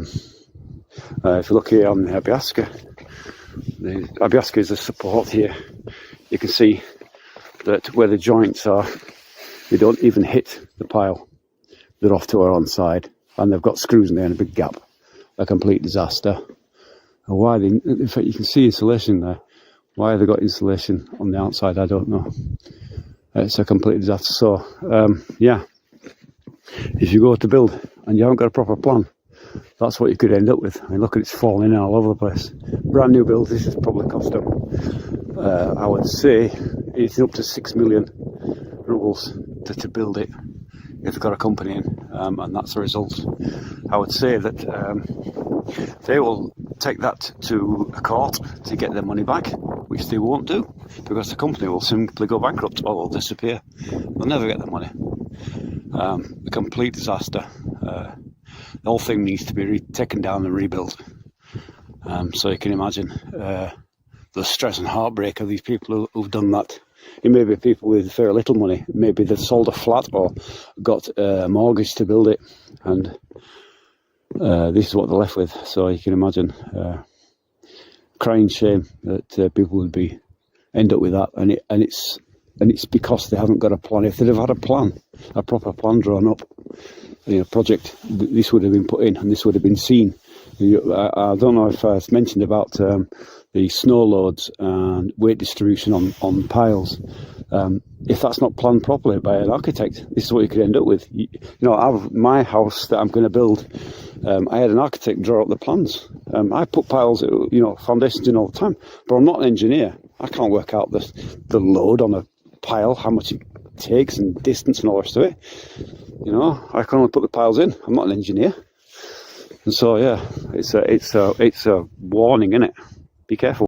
If you look here on the Abiaska is the support here. You can see that where the joints are, they don't even hit the pile. They're off to our on side, and they've got screws in there and a big gap. A complete disaster. And why they, in fact, you can see insulation there. Why have they got insulation on the outside? I don't know. It's a complete disaster. So, yeah, if you go to build and you haven't got a proper plan, that's what you could end up with. I mean, look at it's falling in all over the place. Brand new build, this has probably cost them, I would say, it's up to 6 million rubles to build it. If they've got a company in, and that's the result. I would say that they will take that to a court to get their money back, which they won't do, because the company will simply go bankrupt or will disappear. They'll never get the money. A complete disaster. The whole thing needs to be taken down and rebuilt. So you can imagine the stress and heartbreak of these people who've done that. It may be people with very little money. Maybe they've sold a flat or got a mortgage to build it, and this is what they're left with. So you can imagine crying shame that people would end up with that, and it's because they haven't got a plan. If they'd have had a plan, a proper plan drawn up, project, this would have been put in and this would have been seen. I don't know if I mentioned about the snow loads and weight distribution on piles. If that's not planned properly by an architect, this is what you could end up with. My house that I'm going to build, I had an architect draw up the plans. I put piles, foundations in all the time, but I'm not an engineer. I can't work out the load on a pile, how much it takes and distance and all the rest of it. I can only put the piles in. I'm not an engineer. And so, yeah, it's a warning, isn't it? Be careful.